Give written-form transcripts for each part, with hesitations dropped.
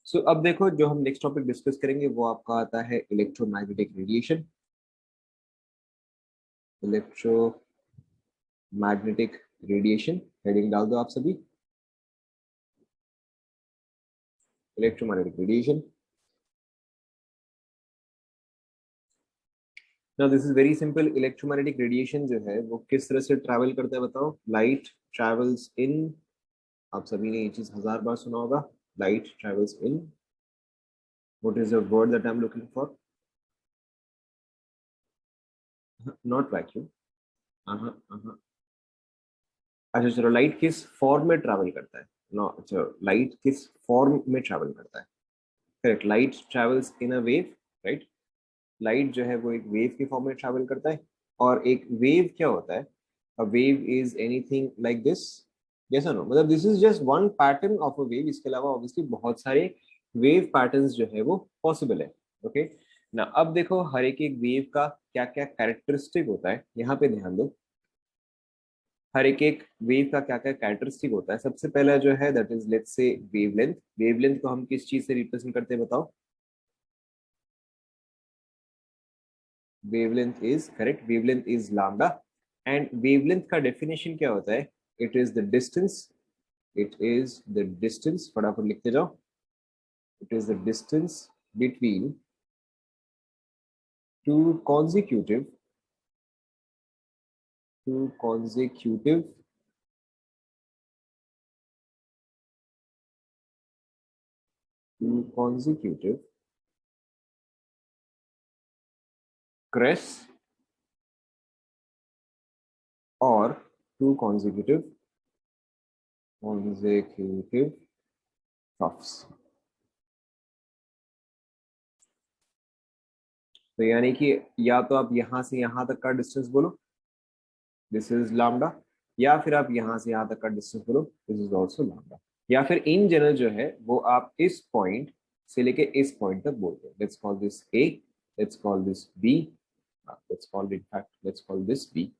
सो अब देखो, जो हम नेक्स्ट टॉपिक डिस्कस करेंगे वो आपका आता है electromagnetic radiation. Electromagnetic radiation heading डाल दो आप सभी। Electromagnetic radiation. Now this is very simple. Electromagnetic radiation जो है वो किस तरह से ट्रैवल करता है बताओ। लाइट ट्रैवल्स इन, आप सभी ने ये चीज 1000 बार सुना होगा। Light travels in, what is the word that I am looking for? Not vacuum. अच्छा चलो, लाइट किस फॉर्म में ट्रैवल करता है? नो, अच्छा लाइट किस फॉर्म में ट्रैवल करता है? Correct, light travels in a wave, right. Light जो है वो एक वेव के फॉर्म में ट्रैवल करता है। और एक वेव क्या होता है? A wave is anything like this. जैसा नो, मतलब this is just one pattern of a wave. इसके अलावा ऑब्वियसली बहुत सारे वेव पैटर्न्स जो है वो पॉसिबल है। ओके ना, अब देखो हर एक वेव का क्या क्या कैरेक्टरिस्टिक होता है, यहाँ पे ध्यान दो। हर एक वेव का क्या क्या कैरेक्टरिस्टिक होता है। सबसे पहला जो है that is let's say wavelength. Wavelength को हम किस चीज से रिप्रेजेंट करते हैं बताओ? Wavelength is correct, wavelength is lambda. And wavelength का डेफिनेशन क्या होता है? It is the distance, it is the distance, फटाफट लिखते जाओ। It is the distance between two consecutive two consecutive two consecutive crests or two consecutive troughs। तो यानी कि या तो आप यहां से यहां तक का डिस्टेंस बोलो, दिस इज लैम्डा। या फिर आप यहां से यहां तक का डिस्टेंस बोलो, दिस इज ऑल्सो लैम्डा। या फिर इन जनरल जो है वो आप इस पॉइंट से लेके इस पॉइंट तक बोलते हैं। Let's call this A, let's call this B, let's call it fact let's call this B.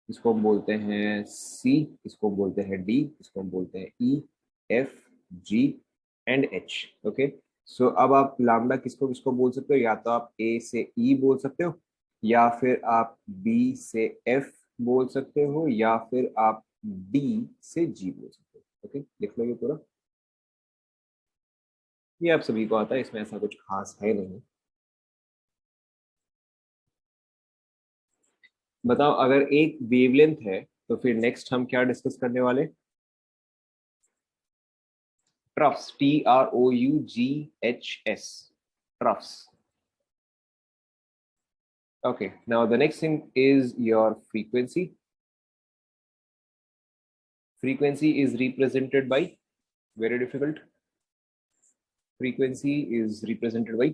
इसको हम बोलते हैं सी, इसको हम बोलते हैं डी, इसको हम बोलते हैं E, F, G and H. Okay, so अब आप लैम्डा किसको किसको बोल सकते हो? या तो आप ए से ई बोल सकते हो, या फिर आप बी से एफ बोल सकते हो, या फिर आप डी से जी बोल सकते हो। ओके, लिख लो ये पूरा। ये आप सभी को आता है, इसमें ऐसा कुछ खास है नहीं। बताओ, अगर एक वेवलेंथ है तो फिर नेक्स्ट हम क्या डिस्कस करने वाले? Troughs, TROUGHS, troughs. Okay, now the next thing is your frequency. Frequency is represented by, very difficult. Frequency is represented by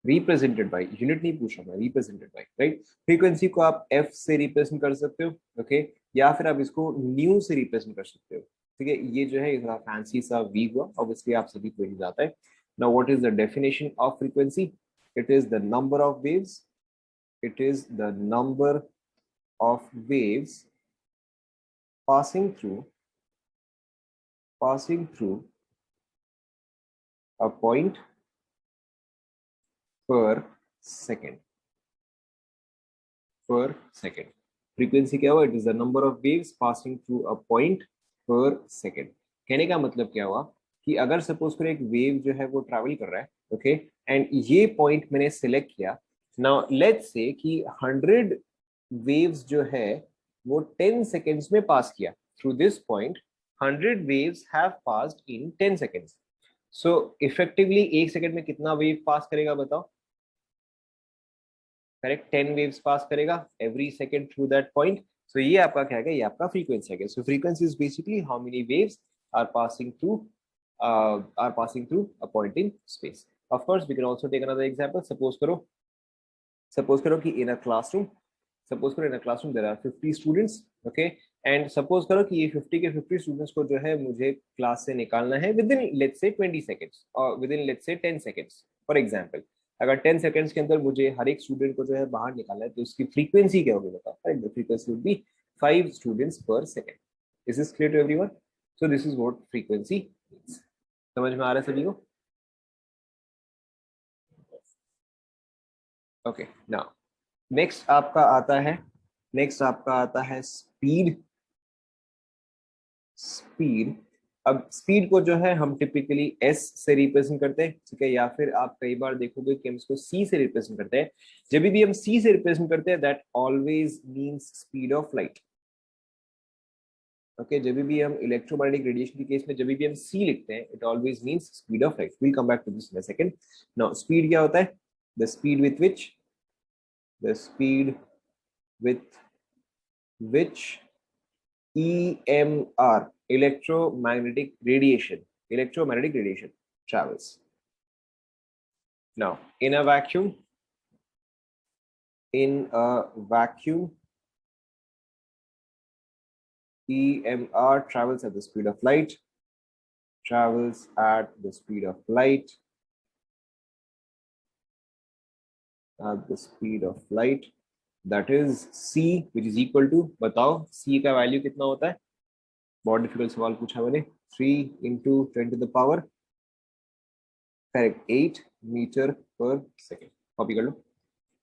unit नहीं पूछ रहा मैं, represented by, राइट। फ्रीक्वेंसी को आप f से रिप्रेजेंट कर सकते हो, ओके, या फिर आप इसको न्यू से रिप्रेजेंट कर सकते हो। ठीक है, ये जो है थोड़ा फैंसी सा वी हुआ, ऑब्वियसली आप सभी को ही आता है। Now what is the definition of frequency? It is the number of waves, it is the number of waves passing through a point per second। Frequency क्या हुआ? It is the number of waves passing through a point पर second. कहने का मतलब क्या हुआ कि अगर सपोज करो एक वेव जो है वो ट्रैवल कर रहा है, ओके, एंड ये पॉइंट मैंने सिलेक्ट किया। नाउ लेट्स से कि 100 वेव्स जो है वो 10 सेकेंड्स में पास किया through this point. 100 waves have passed in 10 seconds. So effectively एक सेकेंड में कितना वेव पास करेगा बताओ? करेक्ट, 10 वेव्स पास करेगा every second through that point. So ये आपका क्या है? ये आपका फ्रीक्वेंसी है। So frequency is basically how many waves are passing through a point in space. Of course, we can also take another example. Suppose करो कि in a classroom there are 50 students, okay, and suppose करो कि ये 50 के 50 students को जो है मुझे क्लास से निकालना है within let's say 20 seconds और within let's say 10 seconds for example। अगर 10 सेकंड्स के अंदर मुझे हर एक स्टूडेंट को जो है बाहर निकालना है तो उसकी फ्रीक्वेंसी क्या होगी बताओ? Right, the frequency would be 5 students per second. Is this clear to everyone? So this is what frequency means. समझ में आ रहा है सभी को? ओके, नाउ नेक्स्ट आपका आता है स्पीड। स्पीड, अब स्पीड को जो है हम टिपिकली एस से रिप्रेजेंट करते हैं, ठीक है, या फिर आप कई बार देखोगे कि हम इसको सी से रिप्रेजेंट करते हैं। जब भी हम सी से रिप्रेजेंट करते हैं that always means speed of light. Okay, जब भी हम इलेक्ट्रोमैग्नेटिक रेडिएशन के केस में जब भी हम सी लिखते हैं it always means speed of light. Will come back to this in a second. Now speed क्या होता है? The speed with which the speed with which EMR, electromagnetic radiation travels. Now, in a vacuum, EMR travels at the speed of light, that is C, which is equal to, बताओ C का value कितना होता है? बहुत difficult सवाल पूछा मैंने। 3 into 10 to the power, correct, 8 metre per second. Copy कर लो।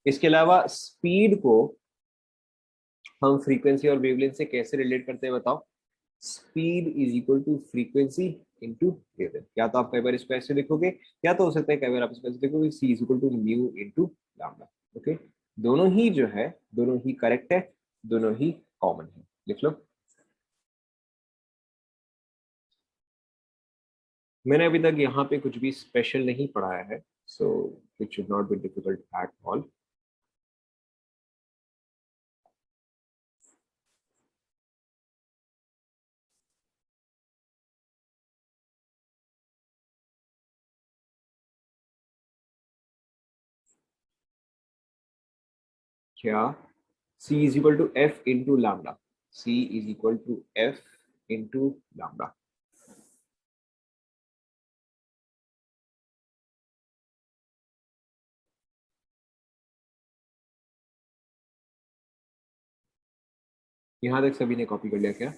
इसके अलावा स्पीड को हम फ्रीक्वेंसी और वेवलेंथ से कैसे रिलेट करते हैं बताओ? Speed is equal to frequency into wavelength. या तो आप कई बार इसको ऐसे लिखोगे, या तो हो सकता है कई बार आप इसको ऐसे लिखोगे, C is equal to mu into lambda. Okay, दोनों ही जो है, दोनों ही करेक्ट है, दोनों ही कॉमन है। लिख लो। मैंने अभी तक यहाँ पे कुछ भी स्पेशल नहीं पढ़ाया है, so it should not be difficult at all. क्या? C is equal to F into lambda. C is equal to F into lambda. यहां तक सभी ने कॉपी कर लिया क्या?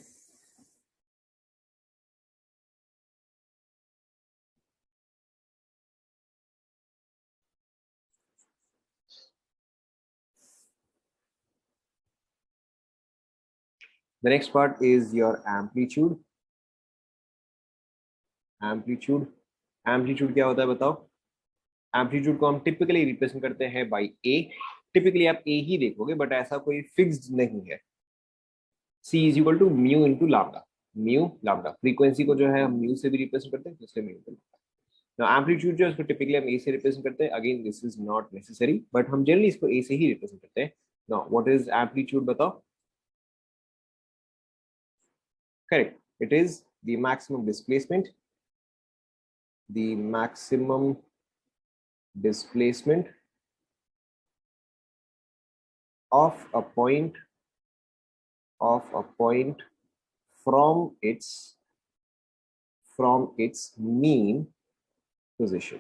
The next part is your amplitude. Amplitude क्या होता है बताओ? एम्पलीट्यूड को हम टिपिकली रिप्रेजेंट करते हैं बाय ए। टिपिकली आप ए ही देखोगे, बट ऐसा कोई फिक्स्ड नहीं है। C is equal to mu into lambda. Mu lambda, frequency को जो है हम म्यू से भी रिप्रेजेंट करते हैं, इसलिए mu into lambda. Now amplitude जो है उसको टिपिकली हम ए से रिप्रेजेंट करते हैं। Again this is not necessary, but हम जनरली इसको ए से ही रिप्रेजेंट करते हैं। नाउ व्हाट इज एम्पलीट्यूड बताओ? Correct, it is the maximum displacement, the maximum displacement of a point from its mean position,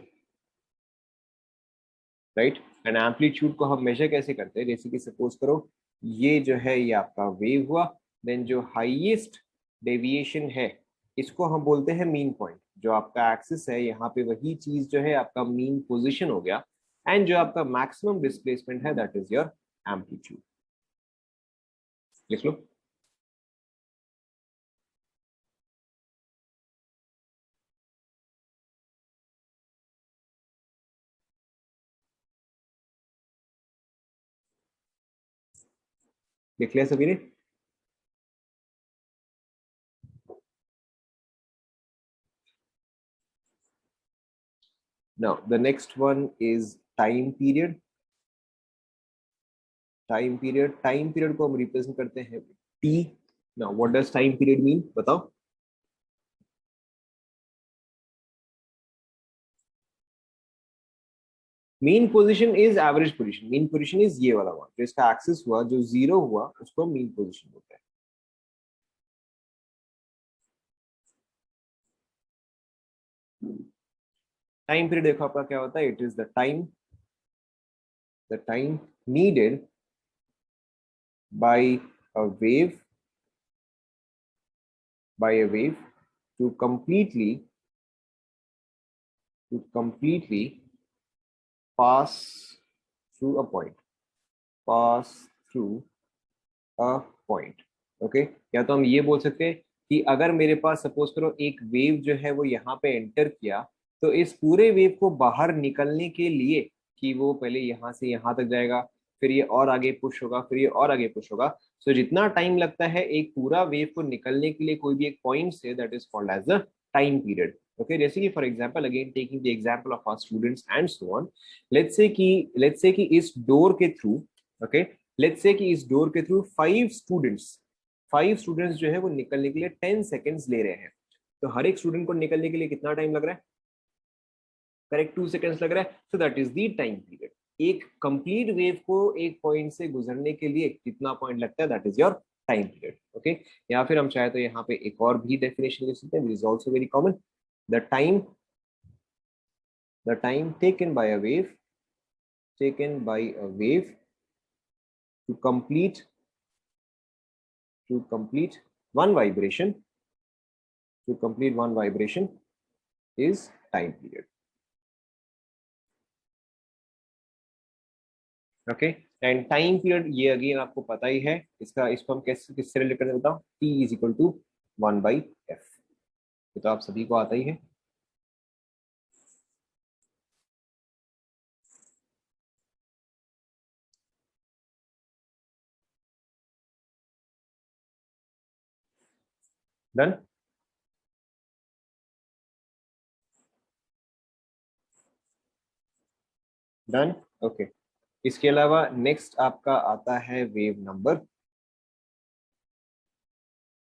right. And amplitude को हम major कैसे करते हैं? जैसे कि सपोज करो ये जो है ये आपका वेव हुआ, देन जो हाईएस्ट डेविएशन है इसको हम बोलते हैं मीन पॉइंट। जो आपका एक्सिस है यहाँ पे वही चीज जो है आपका मीन पोजीशन हो गया, एंड जो आपका मैक्सिमम डिस्प्लेसमेंट है दैट इज योर एम्पलीट्यूड। लिख लो। लिख लिया सभी ने? Now the next one is time period. Time period को हम रिप्रेजेंट करते हैं T. Now what does time period mean बताओ? Mean position is average position. Mean position is ये वाला हुआ, जो इसका एक्सिस हुआ, जो जीरो हुआ उसको मीन पोजीशन बोलते हैं। टाइम पीरियड देखो आपका क्या होता है? It is the time needed by a wave to completely to completely pass through a point, pass through a point. Okay, या तो हम ये बोल सकते हैं कि अगर मेरे पास सपोज करो एक वेव जो है वो यहाँ पे एंटर किया, तो इस पूरे वेव को बाहर निकलने के लिए कि वो पहले यहाँ से यहाँ तक जाएगा, फिर ये और आगे पुश होगा, फिर ये और आगे पुश होगा। सो जितना टाइम लगता है एक पूरा वेव को निकलने के लिए कोई भी एक पॉइंट से, that is called as the time period. Okay, जैसे कि for example again taking the example of our students and so on, let's say कि इस डोर के थ्रू, ओके, लेट्स से कि इस डोर के थ्रू फाइव स्टूडेंट्स जो है वो निकलने के लिए 10 सेकेंड्स ले रहे हैं। तो हर एक स्टूडेंट को निकलने के लिए कितना टाइम लग रहा है? करेक्ट, 2 सेकेंड्स लग रहा है। So that is the time period. एक कंप्लीट वेव को एक पॉइंट से गुजरने के लिए कितना पॉइंट लगता है, that is your time period. Okay, या फिर हम चाहे तो यहाँ पे एक और भी डेफिनेशन लिख सकते हैं, this is also very common. The time the time taken by a wave to complete one vibration is time period. Okay, and time period ये अगेन आपको पता ही है, इसको हम कैसे किससे रिलेट करते हैं बताओ? T is equal to 1/f। ये तो आप सभी को आता ही है। डन। डन। ओके, इसके अलावा नेक्स्ट आपका आता है wave number.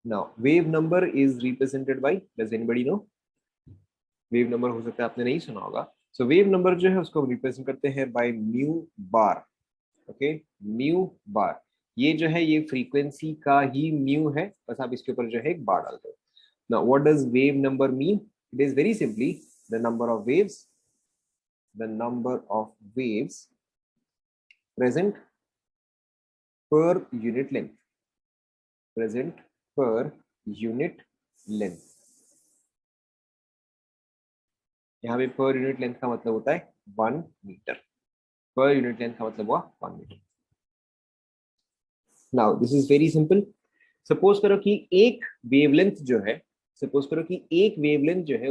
Now wave number is represented by, does anybody know? Wave number हो सकता है आपने नहीं सुना होगा। सो वेव नंबर जो है उसको रिप्रेजेंट करते हैं by mu bar. Okay, mu bar, ये जो है ये फ्रीक्वेंसी का ही म्यू है, बस आप इसके ऊपर जो है एक बार डालते हो। Now what does wave number mean? It is very simply the number of waves present per unit length, present per unit length। यहाँ पे पर यूनिट लेंथ का मतलब होता है 1 मीटर। पर यूनिट लेंथ का मतलब हुआ 1 metre. Now this is very simple. Suppose करो कि एक वेवलेंथ जो है, सपोज करो कि एक वेवलेंथ जो है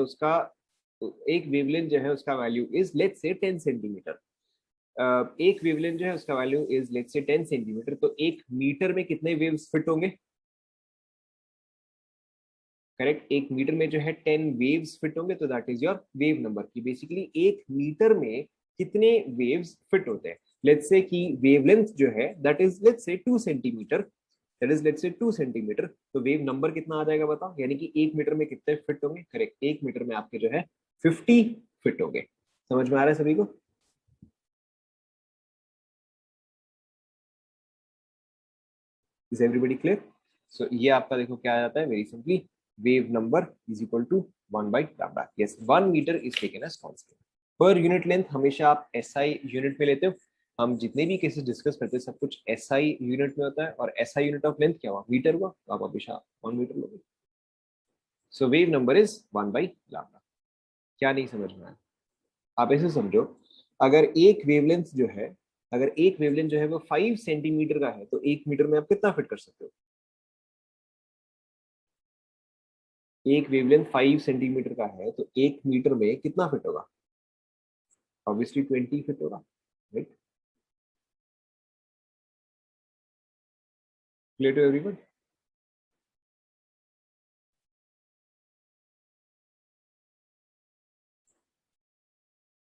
उसका value is let's say 10 centimetre. एक वेवलेंथ जो है उसका value is let's say 10 centimetre. तो 1 मीटर में कितने वेव्स फिट होंगे? करेक्ट, 1 मीटर में जो है 10 वेव्स फिट होंगे। तो that is your wave number की बेसिकली 1 मीटर में कितने वेव्स फिट होते हैं। लेट्स से कि वेवलेंथ जो है that is let's say 2 centimetre, that is let's say 2 centimetre. तो वेव नंबर कितना आ जाएगा बताओ? यानी कि 1 मीटर में कितने फिट होंगे? करेक्ट, 1 मीटर में आपके जो है 50 फिट होंगे। समझ में आ रहा है सभी को? Is everybody clear? सो ये आपका देखो क्या आ जाता है, very simply wave number is equal to 1/λ। Yes, 1 metre is taken as constant. Per unit length हमेशा आप एसआई यूनिट में लेते हो। हम जितने भी केसेस डिस्कस करते हैं सब कुछ एसआई यूनिट में होता है, और एसआई यूनिट ऑफ लेंथ क्या हुआ? मीटर हुआ, तो आप हमेशा 1 मीटर लोगे। सो वेव नंबर इज 1/λ। क्या नहीं समझ में आया? आप ऐसे समझो, अगर एक वेवलेंथ जो है वो 5 सेंटीमीटर का है, तो 1 मीटर में आप कितना फिट कर सकते हो? एक वेवलेंथ 5 सेंटीमीटर का है तो 1 मीटर में कितना फिट होगा? ऑब्वियसली 20 फिट होगा, right? Clear to everyone?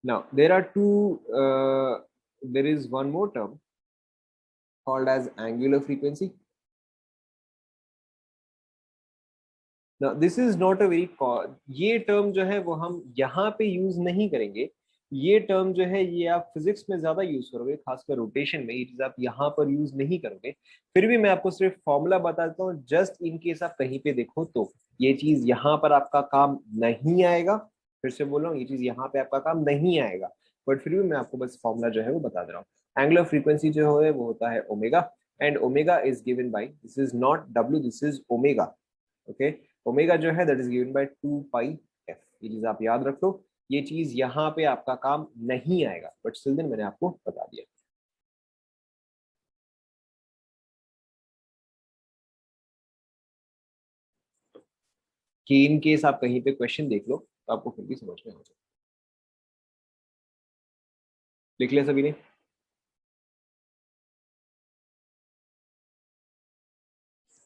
Now there is one more term called as angular frequency. Now this is not a very ये टर्म जो है वो हम यहाँ पे यूज नहीं करेंगे। ये टर्म जो है ये आप फिजिक्स में ज्यादा यूज करोगे, खासकर रोटेशन में। ये चीज आप यहाँ पर यूज नहीं करोगे। फिर भी मैं आपको सिर्फ फॉर्मूला बता देता हूँ, जस्ट इन केस आप कहीं पे देखो तो ये चीज यहाँ पर आपका काम नहीं आएगा। फिर से बोल रहा हूँ, ये चीज यहाँ पे आपका काम नहीं आएगा, बट फिर भी मैं आपको बस फॉर्मूला जो है वो बता दे रहा हूँ। एंगुलर फ्रीक्वेंसी जो है वो होता है omega, and omega is given by, this is not W, this is omega. Okay, omega जो है that is given by 2 pi F. ये चीज आप याद रख लो। ये चीज यहाँ पे आपका काम नहीं आएगा, बट स्टिल देन मैंने आपको बता दिया। कि इन केस आप कहीं पे क्वेश्चन देख लो तो आपको फिर भी समझ में आ जाए। लिख लिया सभी ने?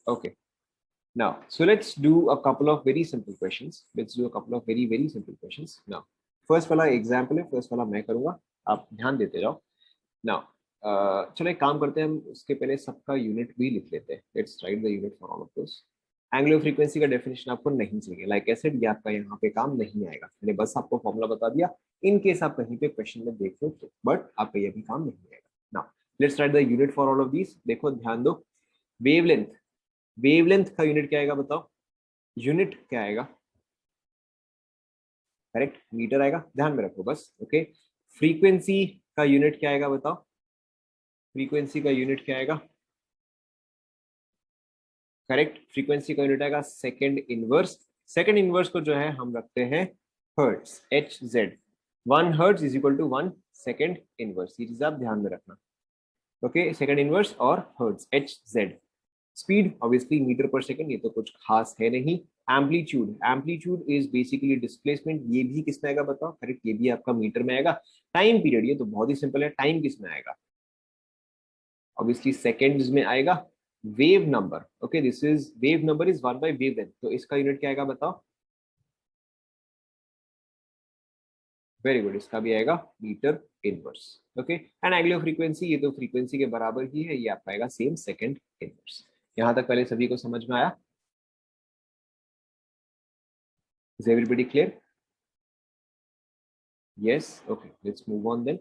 Okay, now so let's do a couple of very simple questions. Let's do a couple of very simple questions now. First वाला एग्जाम्पल है, फर्स्ट वाला मैं करूंगा, आप ध्यान देते जाओ। नाउ चलो एक काम करते हैं, हम उसके पहले सबका यूनिट भी लिख लेते हैं। Let's write the unit for all of those. Angular frequency का डेफिनेशन आपको नहीं चाहिए, लाइक आई सेड ये आपका यहाँ पे काम नहीं आएगा, मैंने बस आपको फॉर्मूला बता दिया। इन केस आप कहीं पे क्वेश्चन में देख लो तो, बट आपका ये भी काम नहीं आएगा। Now let's write the unit for all of these. देखो ध्यान दो, वेवलेंथ, वेवलेंथ का यूनिट क्या आएगा बताओ? यूनिट क्या आएगा? करेक्ट, मीटर आएगा, ध्यान में रखो बस। ओके, फ्रीक्वेंसी का यूनिट क्या आएगा बताओ? फ्रीक्वेंसी का यूनिट क्या आएगा? करेक्ट, फ्रीक्वेंसी का यूनिट आएगा सेकंड इनवर्स। सेकंड इनवर्स को जो है हम रखते हैं hertz, H Z. 1 hertz is equal to 1 second inverse, ये चीज आप ध्यान में रखना। ओके, सेकंड इनवर्स और hertz, H Z. Speed obviously metre per second, ये तो कुछ खास है नहीं। Amplitude, amplitude is basically displacement, ये भी किस में आएगा बताओ? करेक्ट, ये भी आपका मीटर में आएगा। टाइम पीरियड, ये तो बहुत ही सिंपल है, टाइम किस में आएगा? ऑब्वियसली सेकेंड्स में आएगा। Wave number, okay this is wave number is wavelength, तो इसका यूनिट क्या आएगा बताओ? वेरी गुड, इसका भी आएगा metre inverse. Okay, and angular frequency, ये तो फ्रीक्वेंसी के बराबर ही है, ये आपका आएगा सेम सेकंड इनवर्स। यहां तक पहले सभी को समझ में आया? Is everybody clear? Yes, okay let's move on then.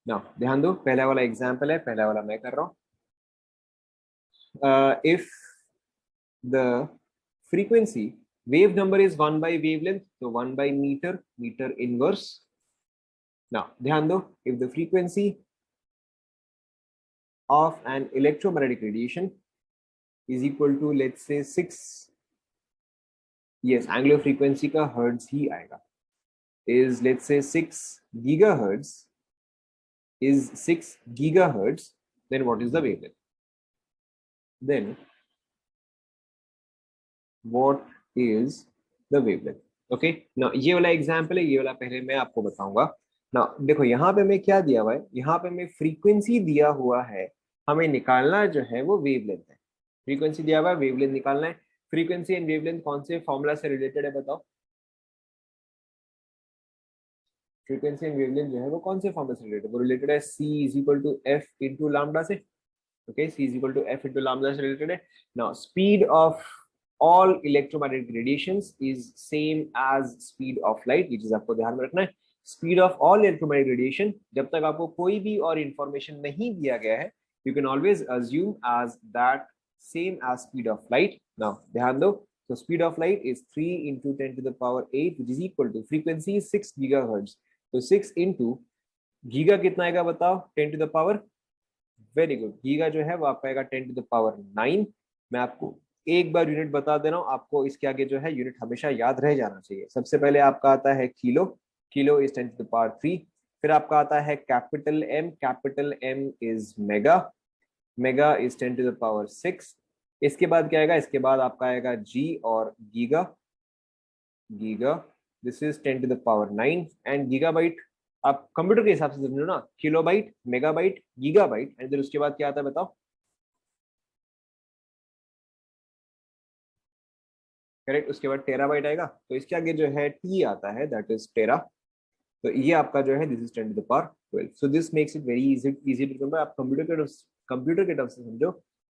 Now ध्यान दो, पहला वाला एग्जांपल है, पहला वाला मैं कर रहा हूं। If the frequency, wave number is 1/wavelength, so 1/meter, meter inverse. Now ध्यान दो, if the frequency of an electromagnetic radiation is equal to let's say 6, yes angular frequency का hertz ही आएगा, is let's say 6 gigahertz, is 6 gigahertz, then what is the wavelength? Then what is the wavelength? Okay, ना ये वाला example है, ये वाला पहले मैं आपको बताऊंगा ना। देखो यहाँ पे मैं क्या दिया हुआ है, यहाँ पे मैं फ्रीक्वेंसी दिया हुआ है, हमें निकालना जो है वो वेवलेंथ है। फ्रीक्वेंसी दिया हुआ है, वेवलेंथ निकालना है। फ्रीक्वेंसी एंड वेवलेंथ कौन से फॉर्मूला से रिलेटेड है बताओ? फ्रीक्वेंसी एंड वेवलेंथ जो है वो कौन से फॉर्मूला से रिलेटेड है? वो रिलेटेड है C is equal to F into lambda से। okay, c is equal to f into lambda से related है। now speed of all electromagnetic radiations is same as speed of light, ये चीज आपको ध्यान में रखना है। speed of all electromagnetic radiation, जब तक आपको कोई भी और इंफॉर्मेशन नहीं दिया गया है, you can always assume as that same as speed of light। now ध्यान दो, so speed of light is 3 into 10 to the power 8 which is equal to frequency is 6 gigahertz, तो 6 into गीगा कितना आएगा बताओ? 10 to the power, very good, giga जो है वो आपका आएगा 10 to the power 9। मैं आपको एक बार यूनिट बता दे रहा हूँ, आपको इसके आगे जो है यूनिट हमेशा याद रह जाना चाहिए। सबसे पहले आपका आता है kilo, kilo is 10 to the power 3। फिर आपका आता है capital M, capital M is mega, mega is 10 to the power 6। इसके बाद क्या आएगा? इसके बाद आपका आएगा जी और giga, giga this is 10 to the power 9। And gigabyte आप कंप्यूटर के हिसाब से समझो ना, किलोबाइट, मेगाबाइट, गीगाबाइट, एंड फिर उसके बाद क्या आता है बताओ? करेक्ट, उसके बाद टेराबाइट आएगा, तो इसके आगे जो है टी आता है, दैट इज टेरा। तो ये आपका जो है this is 10 to the power 12। So this makes it very easy to remember. आप कंप्यूटर के टर्म से समझो,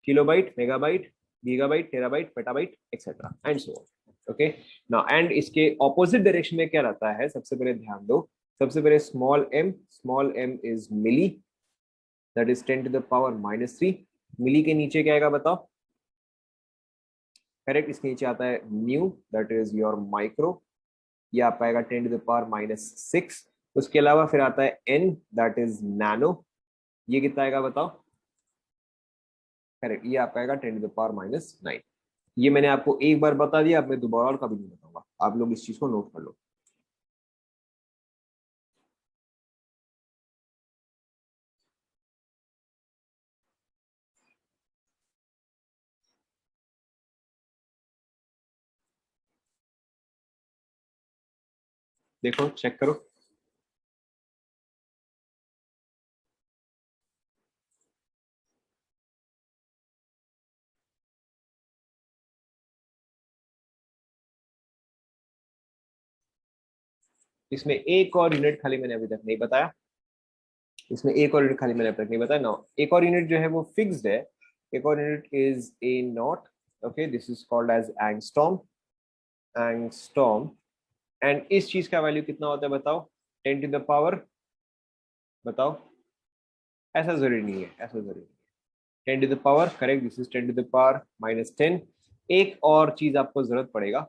kilobyte, megabyte, gigabyte, terabyte, petabyte etcetera and so on. Okay, now and इसके ऑपोजिट डायरेक्शन में क्या रहता है? सबसे पहले ध्यान दो, सबसे पहले small M is milli, that is 10 to the power -3। Milli के नीचे क्या आएगा बताओ? करेक्ट, इसके नीचे आता है mu, that is your micro, ये आप पाएगा 10 to the power -6। उसके अलावा फिर आता है एन, दैट इज नैनो, ये कितना आएगा बताओ? करेक्ट, ये आप पाएगा 10 to the power -9। ये मैंने आपको एक बार बता दिया, अब मैं दोबारा और कभी नहीं बताऊंगा, आप लोग इस चीज को नोट कर लो। देखो चेक करो। इसमें एक और यूनिट खाली मैंने अभी तक नहीं बताया। इसमें एक और यूनिट खाली मैंने अभी तक नहीं बताया। नो, एक और यूनिट जो है वो फिक्स्ड है। एक और unit is a knot. Okay, this is called as angstrom. Angstrom. And इस चीज का वैल्यू कितना होता है बताओ? 10 टू द पावर, बताओ। ऐसा जरूरी नहीं है, ऐसा जरूरी नहीं है। 10 to the power, correct, this is 10 to the power -10। एक और चीज आपको जरूरत पड़ेगा।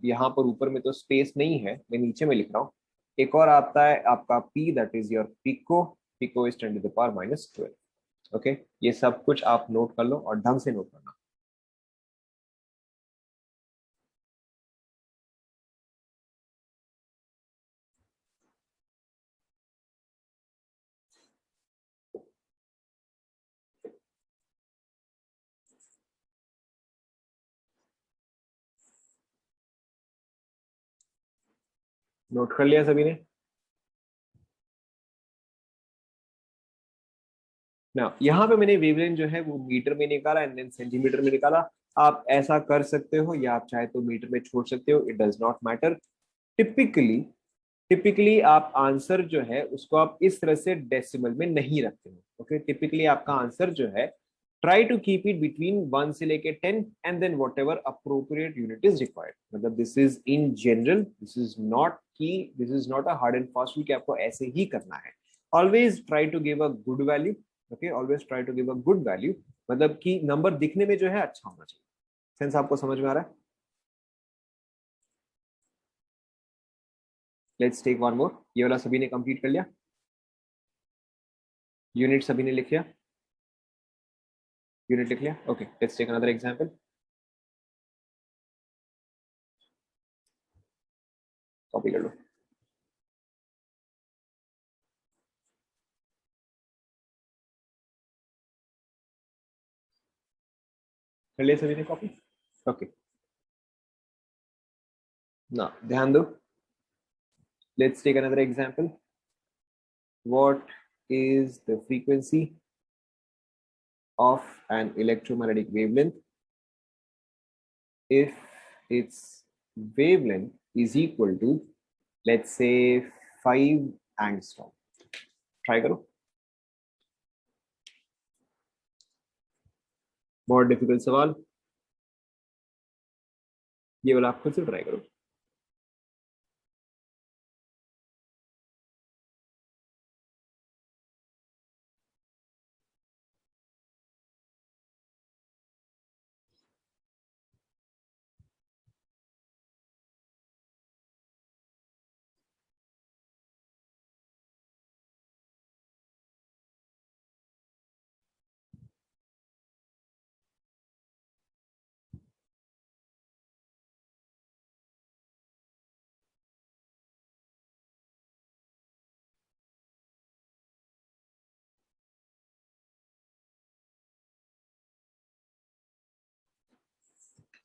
यहाँ पर ऊपर में तो स्पेस नहीं है, मैं नीचे में लिख रहा हूँ। एक और आता है आपका P, that is your pico. Pico is 10 to the power -12। Okay, ये सब कुछ आप नोट कर लो और ढंग से नोट करना। नोट कर लिया सभी ने ना? यहाँ पे मैंने वेवलेंथ जो है वो मीटर में निकाला एंड देन सेंटीमीटर में निकाला। आप ऐसा कर सकते हो या आप चाहे तो मीटर में छोड़ सकते हो, it does not matter. Typically typically आप आंसर जो है उसको आप इस तरह से डेसिमल में नहीं रखते हो। ओके, टिपिकली आपका आंसर जो है, try to keep it between 1 से लेके 10 and then whatever appropriate unit is required. मतलब this is in general, this is not key, this is not a hard and fast rule कि आपको ऐसे ही करना है। Always try to give a good value. Okay, always try to give a good value, मतलब कि number दिखने में जो है अच्छा होना चाहिए। सेंस आपको समझ में आ रहा है? Let's take one more. ये वाला सभी ने कंप्लीट कर लिया? यूनिट सभी ने लिख लिया? यूनिट लिख लिया? Okay, let's take another example. Copy कर लो। कर लिया सभी ने कॉपी? ओके, ना ध्यान दो। Let's take another example. What is the frequency of an electromagnetic wavelength if its wavelength is equal to, let's say, 5 angstrom? Try करो। बहुत डिफिकल्ट सवाल, ये वाला आप खुद से ट्राई करो।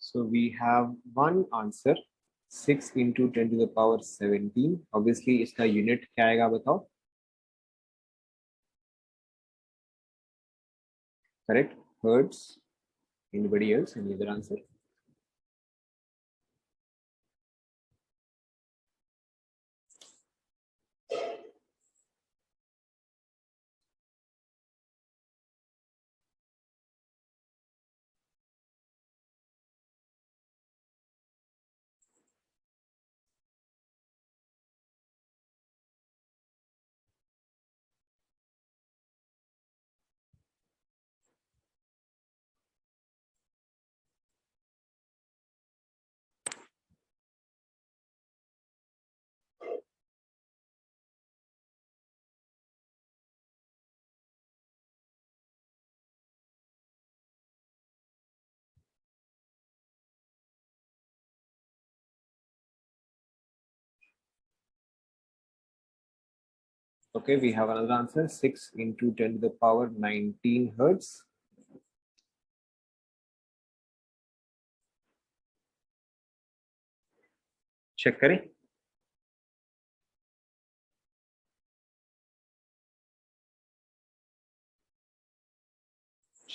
So we have one answer, 6 into 10 to the power 17। Obviously इसका यूनिट क्या आएगा बताओ? Correct, hertz. Anybody else? Any other answer? Okay, we have another answer, 6 into 10 to the power 19 hertz। Check करें।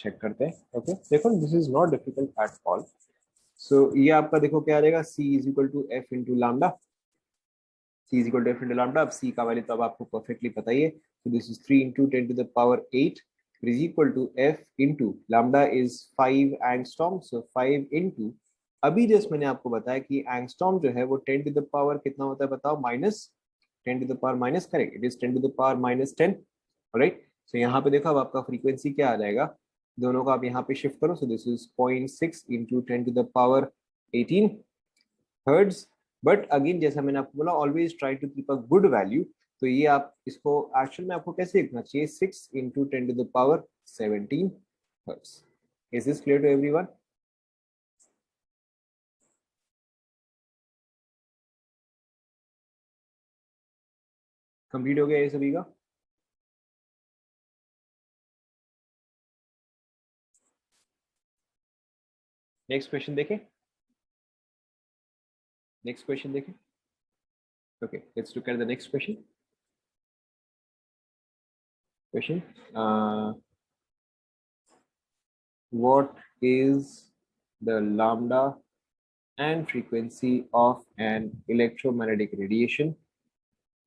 चेक करते हैं। ओके देखो this is not difficult at all. So ये आपका देखो क्या आ जाएगा, c is equal to F into lambda. c is equal to F into lambda. अब c का वैल्यू तो अब आपको परफेक्टली पता ही है, so this is 3 into 10 to the power 8 is equal to f into lambda is 5 angstrom, so 5 into, अभी just मैंने आपको बताया कि एंगस्ट्रॉम जो है वो 10 टू द पावर कितना होता है बताओ, minus 10 to the power minus, correct, it is 10 to the power minus 10। Right, so यहाँ पे देखो अब आपका फ्रीक्वेंसी क्या आ जाएगा, दोनों को आप यहाँ पे शिफ्ट करो, so this is 0.6 into 10 to the power 18 hertz. But again जैसा मैंने आपको बोला, always try to keep a good value, तो ये आप इसको एक्चुअल में आपको कैसे लिखना चाहिए, 6 into 10 to the power 17 hertz. Is this clear to everyone? Complete हो गया ये सभी का? नेक्स्ट क्वेश्चन देखें, नेक्स्ट क्वेश्चन देखें। Okay let's look at the next question. Question, what is the lambda and frequency of an electromagnetic radiation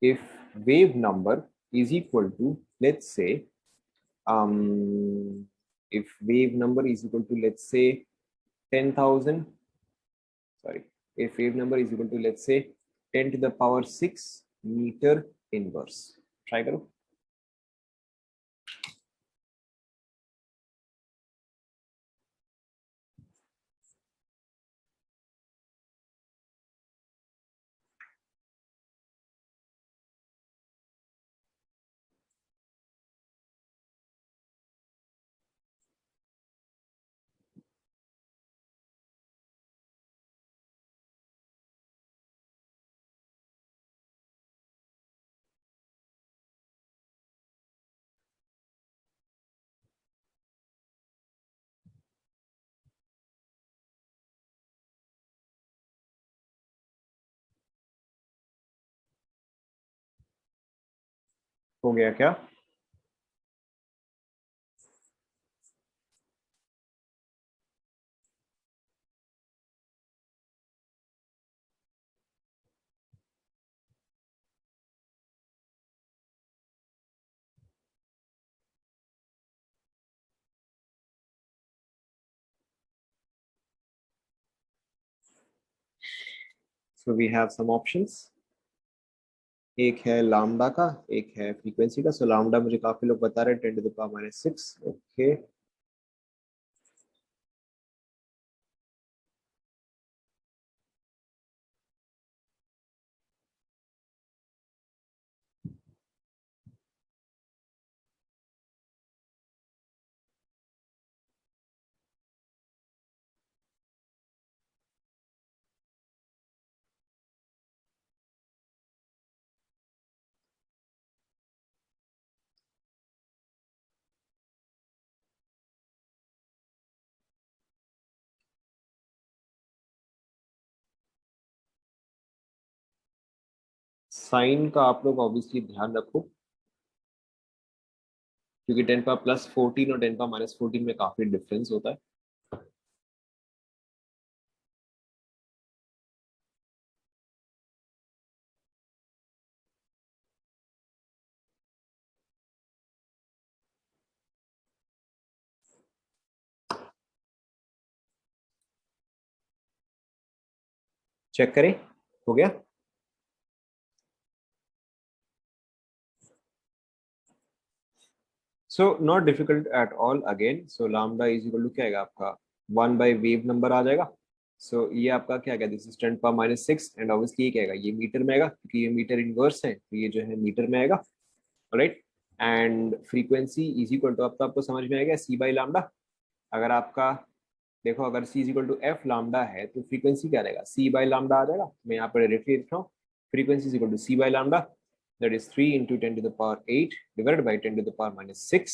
if wave number is equal to, let's say, if wave number is equal to, let's say, 10,000, sorry, if wave number is equal to, let's say, 10 to the power 6 meter inverse. Try करो। हो गया क्या? So we have some options, एक है lambda का, एक है frequency का। सो लामडा मुझे काफी लोग बता रहे हैं 10 to the power minus 6। Okay sign का आप लोग ऑब्वियसली ध्यान रखो, क्योंकि 10 पावर प्लस 14 और 10 पावर माइनस 14 में काफी डिफरेंस होता है। चेक करें, हो गया? So not difficult at all again. So lambda is equal to क्या आएगा आपका, 1 बाई वेव नंबर आ जाएगा। सो ये आपका क्या गया, this is 10 power minus 6 and obviously ये क्या आएगा, ये मीटर में आएगा क्योंकि ये मीटर इनवर्स है, तो ये जो है मीटर में आएगा। Right, and frequency is equal to, अब तो आपको समझ में आएगा, सी बाई लामडा। अगर आपका देखो, अगर c is equal to F lambda है तो फ्रीक्वेंसी क्या रहेगा, c बाई लामडा आ जाएगा। मैं यहाँ पर डायरेक्टली लिख रहा हूँ, frequency is equal to c by lambda, that is 3 into 10 to the power 8 divided by 10 to the power minus 6।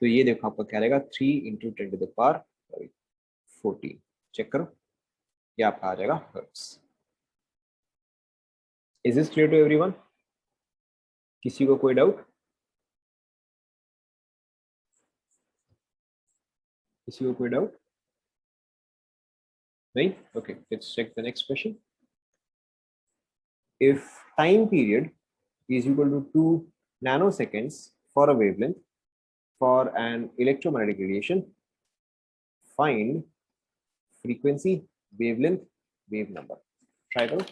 तो ये देखो आपका क्या रहेगा, 3 into 10 to the power 14। Check करो, ये आपका आ जाएगा hertz. Is this clear to everyone? किसी को कोई डाउट? किसी को कोई डाउट नहीं? Okay, let's check the next question. If time period is equal to 2 nanoseconds for a wavelength for an electromagnetic radiation, find frequency, wavelength, wave number. Try करो.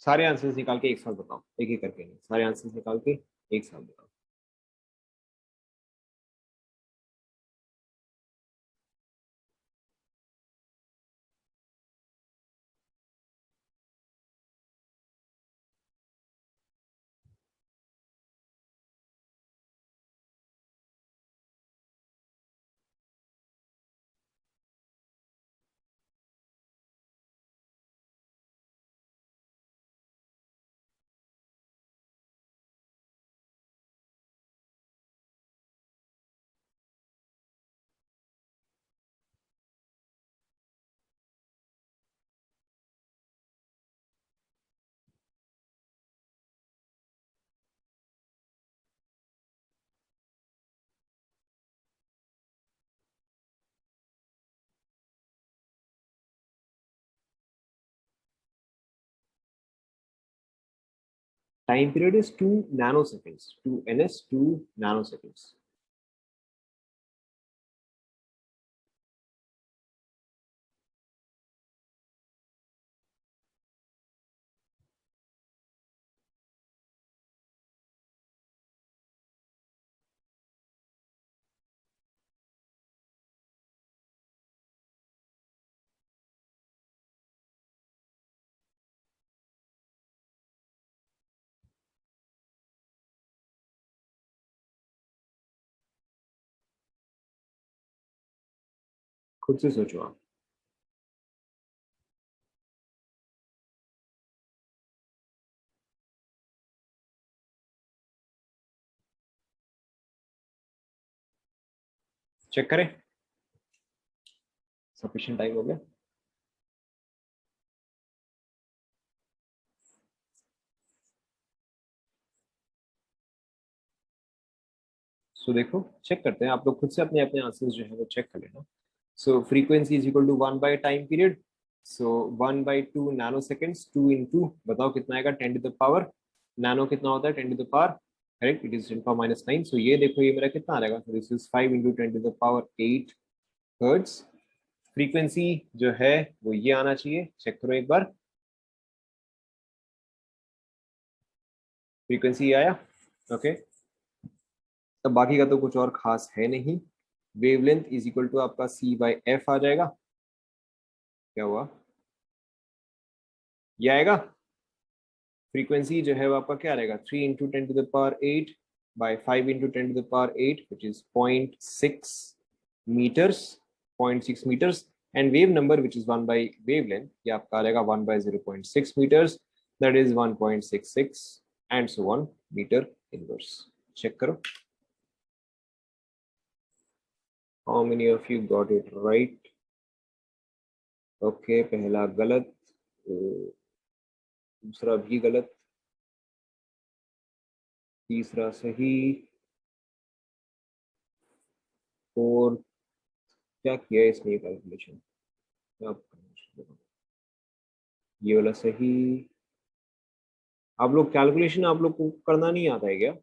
सारे answers निकाल के एक साथ बताओ, एक एक करके नहीं, सारे आंसर्स निकाल के एक साथ बताओ. Time period is 2 nanoseconds. 2 ns, 2 nanoseconds. खुद से सोचो आप. चेक करें. सफिशिएंट टाइम हो गया. सो देखो, चेक करते हैं, आप लोग खुद से अपने अपने आंसर्स जो है वो चेक कर लेना. So frequency is equal to 1 by time period. So 1 by 2 nano seconds. 2 into बताओ कितना आएगा, 10 टू द पावर. नैनो कितना होता है, 10 to the power. Correct, it is 10⁻⁹. So ये देखो, ये मेरा कितना आ जाएगा. So this is 5 into 10 to the power 8 hertz. Frequency जो है वो ये आना चाहिए. चेक करो एक बार. फ्रीक्वेंसी आया. ओके, तब बाकी का तो कुछ और खास है नहीं. वेवलेंथ इज इक्वल टू आपका c बाई एफ आ जाएगा. क्या हुआ, ये आएगा. फ्रीक्वेंसी जो है वो आपका क्या रहेगा, 3 into 10 to the power 8 by 5 into 10 to the power 8 which is 0.6 metres. 0.6 metres. And wave number which is 1 by wavelength, ये आपका आ जाएगा 1 by 0.6 metres. That is 1.66 and so on metre inverse. Check करो. How many of you got it right? Okay, पहला गलत, दूसरा भी गलत, तीसरा सही, और क्या किया इसने कैलकुलेशन, ये वाला सही. आप लोग कैलकुलेशन आप लोग को करना नहीं आता है क्या?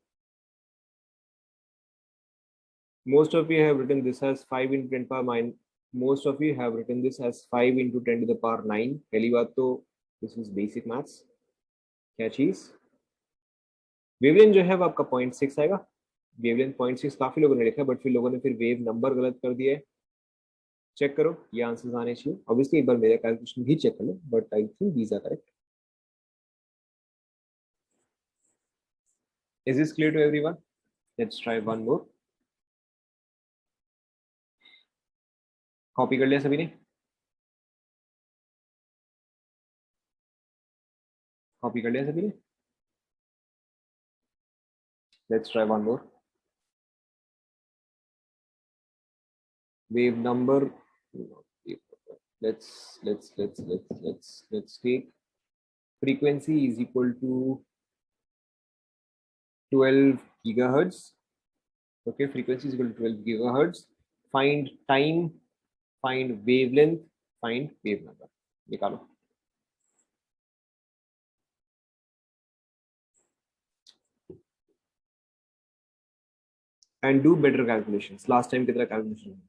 Most of you have written this as 5 into 10 power 9. Most of you have written this as 5 into 10 to the power 9. पहली बात तो this is basic maths. क्या चीज, वेवलेंथ जो है वो आपका 0.6 आएगा. वेवलेंथ 0.6 काफी लोगों ने लिखा, बट फिर लोगों ने फिर वेव नंबर गलत कर दिया है. चेक करो, ये आंसर्स आने चाहिए। ऑब्वियसली एक बार मेरा कैलकुलेशन भी चेक कर लो, but I think these are correct. Is this clear to everyone? Let's try one more. Copy कर लिया सभी ने? कॉपी कर लिया सभी ने? Let's try one more. Wave number, let's take frequency is equal to 12 gigahertz. Okay, frequency is equal to 12 gigahertz. Find time, find wavelength, find wave number. निकालो। And do better calculations. Last time कितना calculation?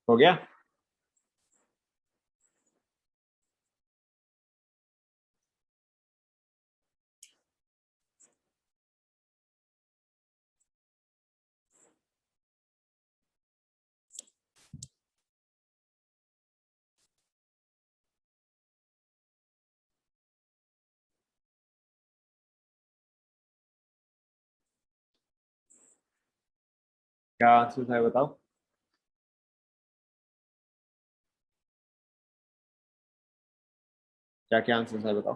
हो गया? क्या answer है बताओ? क्या क्या answer है बताओ?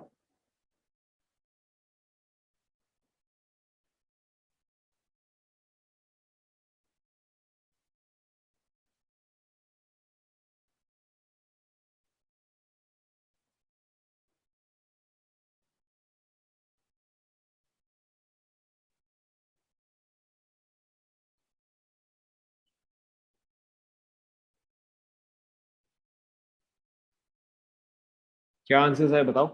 क्या आंसर है बताओ?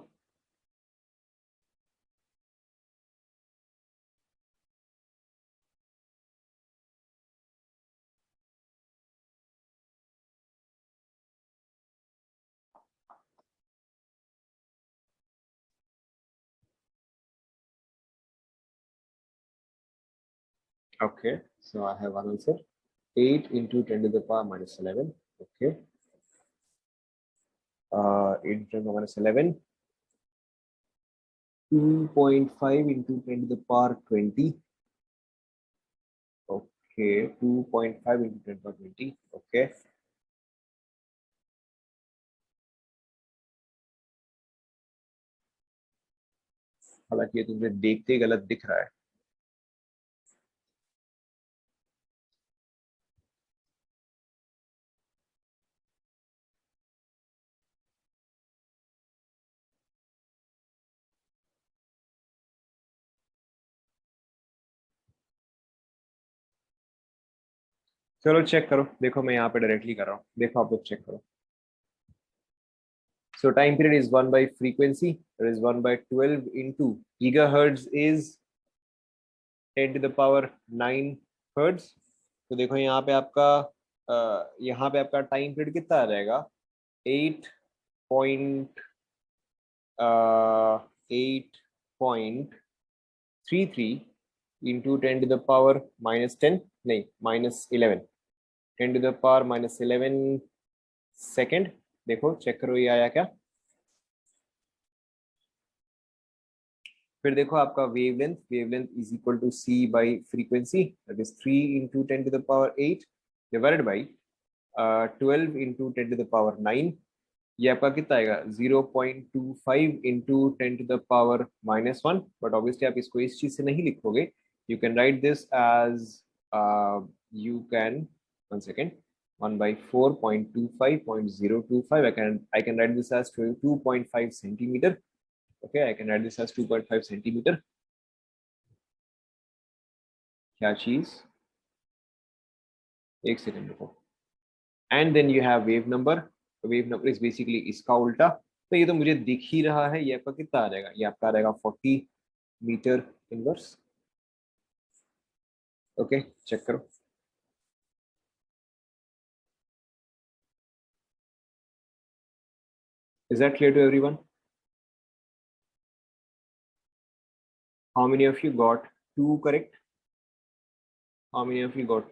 Okay, so I have one answer. 8 into 10 to the power minus 11. Okay. 8 into 10 to the minus 11. 2.5 into 10 to the power 20. Okay, 2.5 into 10 to the power 20. Okay. हालांकि ये तुमसे देखते ही गलत दिख रहा है। चलो चेक करो, देखो मैं यहाँ पे डायरेक्टली कर रहा हूँ, देखो आप लोग चेक करो। So time period is 1 by frequency, that is 1 by 12 into gigahertz is 10 to the power 9 hertz. तो देखो यहाँ पे आपका टाइम पीरियड कितना आ जाएगा? 8.33 into 10 to the power minus 10, नहीं minus 11, 10 to the power minus 11 second. देखो चेक करो ये आया क्या? फिर देखो आपका wavelength, wavelength is equal to C by frequency, that is 3 into 10 to the power 8 divided by 12 into 10 to the power 9। ये आपका कितना आएगा? 0.25 into 10 to the power minus 1। But obviously आप इसको इस चीज से नहीं लिखोगे, you can write this as, you can, one second, 1 by 4.25.025. I can write this as 2.5 centimeter. Okay, I can write this as 2.5 centimeter. क्या चीज, एक सेकंड रुको. And then you have wave number. Wave number is basically इसका उल्टा. तो ये तो मुझे दिख ही रहा है. ये आपका कितना आ जाएगा? ये आपका आ जाएगा 40 मीटर इनवर्स. ओके, चेक करो. Is that clear to everyone? How many of you got 2 correct? How many of you got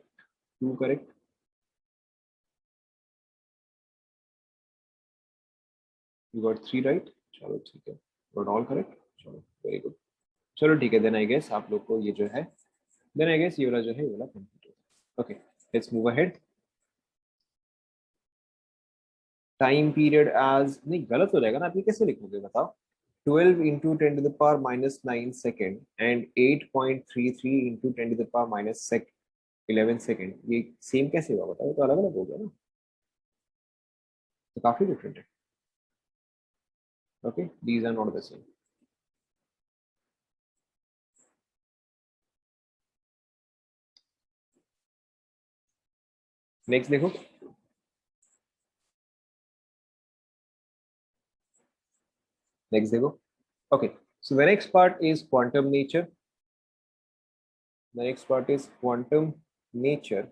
2 correct? You got 3 right? चलो ठीक है. Got all correct? चलो very good. चलो ठीक है. Then I guess आप लोग को ये जो है, then I guess ये वाला जो है, ये वाला complete. Okay, let's move ahead. Time period as, नहीं गलत हो जाएगा ना. आप ये कैसे लिखोगे बताओ? 12 into 10 to the power minus 9 second and 8.33 into 10 to the power minus 11 second. ये सेम कैसे होगा बताओ? तो अलग अलग हो गया ना. तो काफी डिफरेंट है. Okay, these are not the same. Next देखो. Next देखो. Okay, so the next part is quantum nature. The next part is quantum nature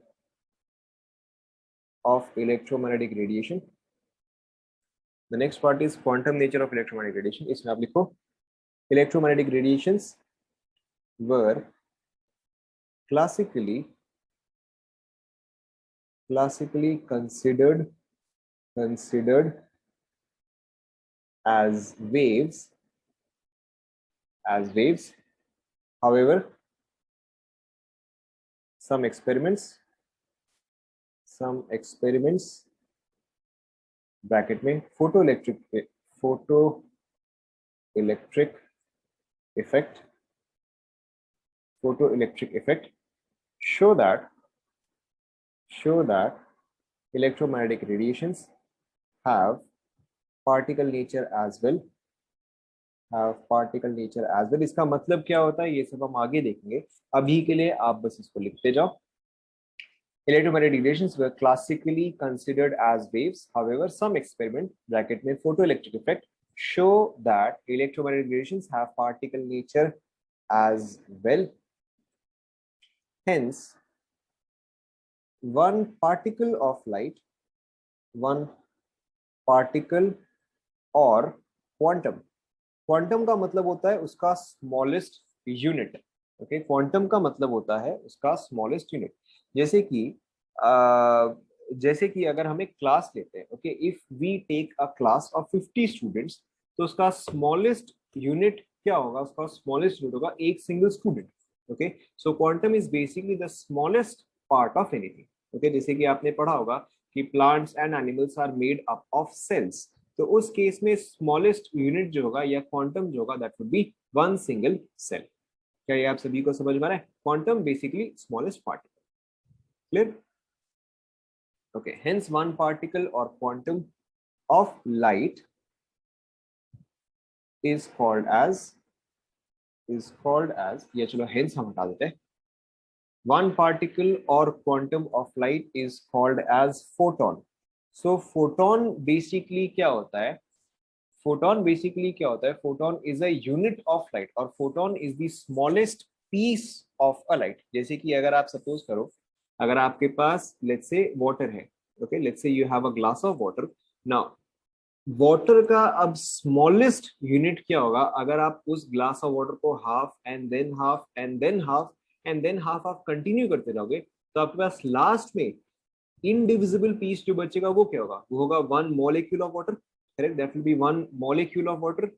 of electromagnetic radiation. The next part is quantum nature of electromagnetic radiation. इसमें आप लिखो electromagnetic radiations were classically considered as waves. However, some experiments bracket में photoelectric effect show that electromagnetic radiations have particle nature as well. इसका मतलब क्या होता है ये सब हम आगे देखेंगे. अभी के लिए आप बस इसको लिखते जाओ. Electromagnetic radiations were classically considered as waves. However, some experiment bracket में photoelectric effect show that electromagnetic radiations have particle nature as well. Hence, one particle or quantum का मतलब होता है उसका स्मॉलेस्ट यूनिट. ओके, क्वांटम का मतलब होता है उसका स्मॉलेस्ट यूनिट. जैसे कि अगर हम एक क्लास लेते हैं. Okay, if we take a class of 50 students, तो उसका स्मॉलेस्ट यूनिट क्या होगा? उसका स्मॉलेस्ट यूनिट होगा एक single student. Okay, so quantum is basically the smallest part of anything. Okay, जैसे कि आपने पढ़ा होगा कि plants and animals are made up of cells. तो उस केस में स्मॉलेस्ट यूनिट जो होगा या क्वांटम जो होगा that would be one single cell. क्या ये आप सभी को समझ में आ रहा है? Quantum basically smallest particle. Clear? Okay, hence one particle or quantum of light is called as ये चलो हेंस हम हटा देते हैं. One particle or quantum of light is called as photon. So photon basically क्या होता है? Photon is a unit of light और photon is the smallest piece of a light. जैसे कि अगर आप सपोज करो, अगर आपके पास लेट्स से वाटर है. Okay, let's say you have a glass of water. Now water का अब स्मॉलेस्ट यूनिट क्या होगा? अगर आप उस ग्लास ऑफ वाटर को half and then half and then half and then half आप कंटिन्यू करते रहोगे, तो आपके पास लास्ट में इनडिविजिबल पीस जो बचेगा वो क्या होगा? वो होगा one molecule of water. Correct, that will be one molecule of water.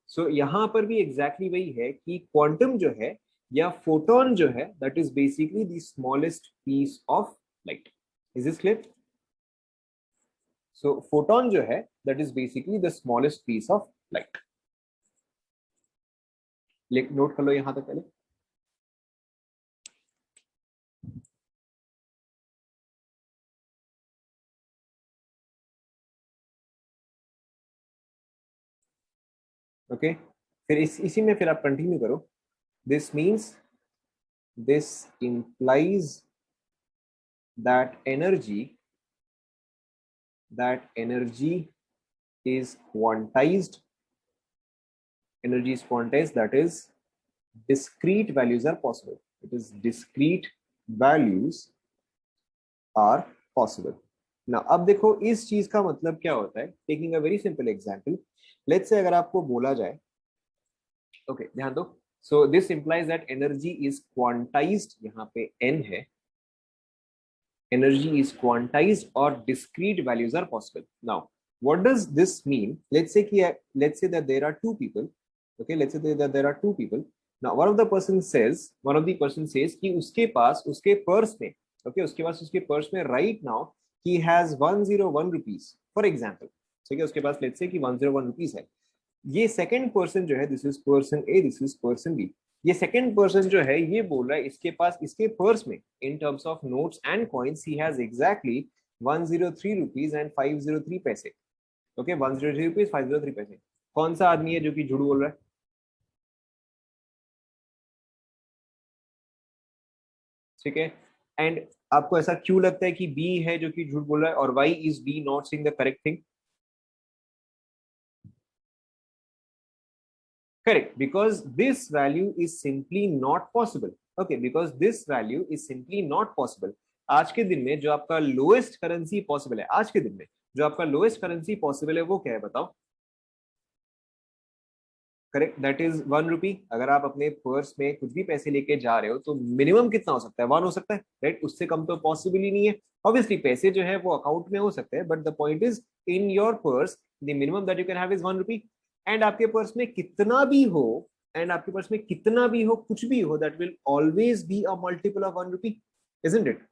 So यहां पर भी एग्जैक्टली वही है कि क्वांटम जो है या फोटोन जो है that is basically the smallest piece of light. Is this clear? So photon जो है that is basically the smallest piece of light. Note कर लो यहां तक पहले. ओके फिर इसी में फिर आप कंटिन्यू करो. This means this implies that energy is quantized. Energy is quantized, that is discrete values are possible. It is discrete values are possible. Now अब देखो इस चीज का मतलब क्या होता है. Taking a very simple example, let's say अगर आपको बोला जाए, ओके ध्यान दो, so this implies that energy is quantized, यहाँ पे एन है, energy is quantized or discrete values are possible. Now what does this mean? Let's say that there are two people. Okay, let's say that there are two people. Now one of the person says कि उसके पास उसके purse में, okay, उसके पास उसके purse में right now he has 101 rupees for example. ठीक है, उसके पास let's say कि 101 rupees है. ये सेकंड पर्सन जो है, this is person A, this is person B, ये सेकंड पर्सन जो है ये बोल रहा है इसके पास इसके पर्स में in terms of notes and coins he has exactly 103 rupees and 503 पैसे. ओके 103 रुपीज 503 पैसे. कौन सा आदमी है जो कि झूठ बोल रहा है? ठीक है, एंड आपको ऐसा क्यों लगता है कि बी है जो कि झूठ बोल रहा है, और why is B not saying the correct thing? Correct, because this value is simply not possible. Okay, because this value is simply not possible. आज के दिन में जो आपका लोएस्ट करेंसी पॉसिबल है, आज के दिन में जो आपका लोएस्ट करेंसी पॉसिबल है वो क्या है बताओ? करेक्ट, दैट इज 1 रुपी. अगर आप अपने पर्स में कुछ भी पैसे लेके जा रहे हो तो मिनिमम कितना हो सकता है? 1 हो सकता है, राइट? उससे कम तो पॉसिबल ही नहीं है. ऑब्वियसली पैसे जो है वो अकाउंट में हो सकते हैं, but the point is in your purse the minimum that you can have is 1 rupee. And आपके पर्स में कितना भी हो, एंड आपके पर्स में कितना भी हो, कुछ भी हो, that will always be a multiple of 1 rupee, isn't it?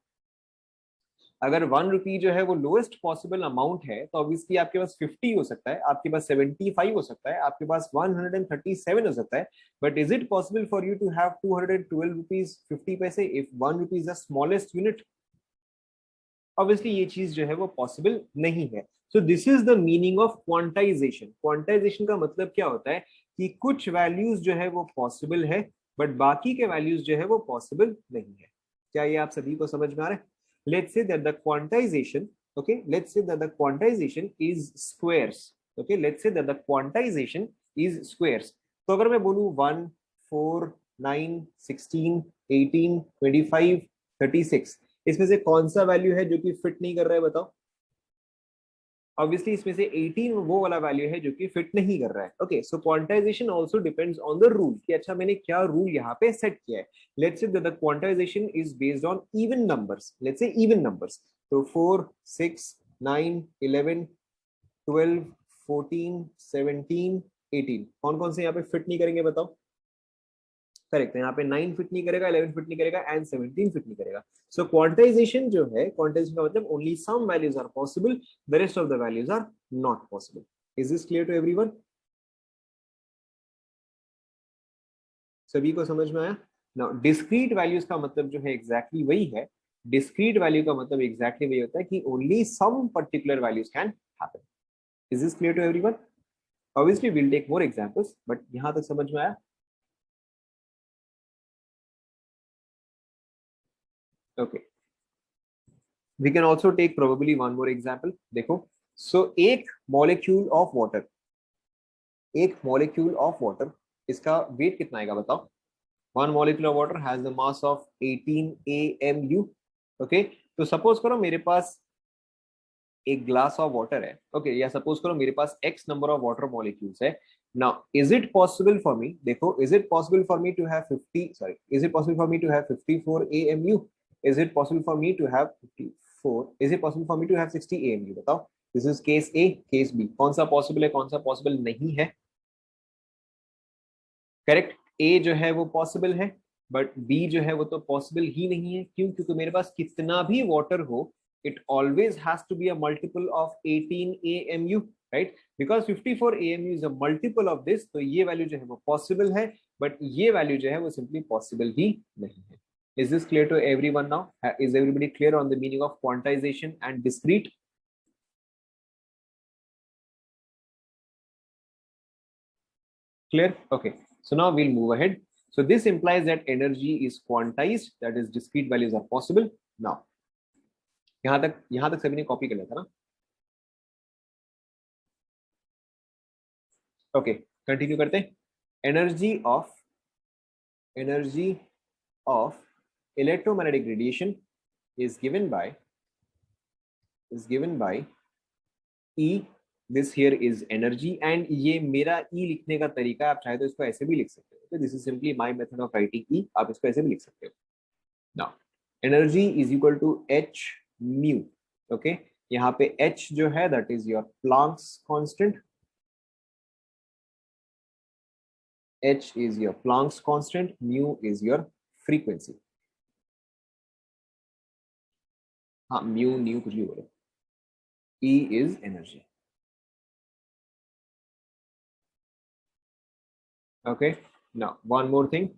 अगर 1 रुपी जो है वो लोएस्ट पॉसिबल अमाउंट है तो ऑब्वियसली आपके पास 50 हो सकता है, आपके पास 75 हो सकता है, आपके पास 137 हो सकता है. But is it possible for you to have 212 rupees 50 paise if 1 rupee is the smallest unit? Obviously ये चीज जो है वो पॉसिबल नहीं है. So this is the meaning of quantization. Quantization का मतलब क्या होता है कि कुछ वैल्यूज जो है वो पॉसिबल है, बट बाकी के वैल्यूज जो है वो पॉसिबल नहीं है. क्या ये आप सभी को समझ में आ रहा है? Let's say that the quantization, okay, let's say that the quantization is squares. Okay, let's say that the quantization is squares. तो अगर मैं बोलूं 1, 4, 9, 16, 18, 25, 36, इसमें से कौन सा वैल्यू है जो कि फिट नहीं कर रहा है बताओ? ऑब्वियसली इसमें से 18 वो वाला वैल्यू है जो कि फिट नहीं कर रहा है. Okay, so quantization also depends on the rule कि अच्छा मैंने क्या रूल यहाँ पे सेट किया है. Let's say the quantization is based on even numbers. Let's say even numbers, तो 4, 6, 9, 11, 12, 14, 17, 18, कौन कौन से यहाँ पे फिट नहीं करेंगे बताओ? करेक्ट है, यहाँ पे 9 फिट नहीं करेगा, 11 फिट नहीं करेगा एंड 17 फिट नहीं करेगा. सो क्वांटाइजेशन जो है, क्वांटाइजेशन का मतलब only some values are possible, the rest of the values are not possible. Is this clear to everyone? सभी को समझ में आया? नाउ डिस्क्रीट वैल्यूज का मतलब जो है एग्जैक्टली वही है. डिस्क्रीट वैल्यू का मतलब एग्जैक्टली वही होता है कि only some particular values can happen. Is this clear to everyone? Obviously will take more examples, but यहां तक समझ में आया? Okay, we can also take probably one more example. देखो, सो एक मॉलिक्यूल ऑफ वाटर, एक मॉलिक्यूल ऑफ वाटर, इसका weight कितना आएगा बताओ? One molecule of water has the mass of 18 AMU. Okay, तो सपोज करो मेरे पास एक ग्लास ऑफ वाटर है. ओके, या सपोज करो मेरे पास x number of water molecules है. Now is it possible for me, देखो, is it possible for me to have 50, sorry, is it possible for me to have 54 AMU? Is it possible for me to have 54? Is it possible for me to have 60 AMU? बताओ. This is case A. Case B, कौन सा possible है, कौन सा possible नहीं है? Correct, ए जो है वो पॉसिबल है, बट बी जो है वो तो पॉसिबल ही नहीं है. क्यों? क्योंकि मेरे पास कितना भी वाटर हो, it always has to be a multiple of 18 AMU, right? Because 54 AMU is a multiple of this, तो ये वैल्यू जो है वो पॉसिबल है, बट ये वैल्यू जो है वो सिंपली पॉसिबल ही नहीं है. Is this clear to everyone now? Is everybody clear on the meaning of quantization and discrete? Clear? Okay. So now we'll move ahead. So this implies that energy is quantized, that is discrete values are possible. Now यहां तक सभी ने copy कर लिया था ना? Okay, continue करते हैं. Energy of electromagnetic radiation is given by E. This here is energy and ये मेरा E लिखने का तरीका आप चाहे तो इसको ऐसे भी लिख सकते हो. This is simply my method of writing E. आप इसको ऐसे भी लिख सकते हो. Now energy is equal to H mu. Okay, यहाँ पे H जो है that is your Planck's constant. H is your Planck's constant, mu is your frequency. हाँ, mu nu कुछ भी बोलो. E is energy. Okay, now one more thing.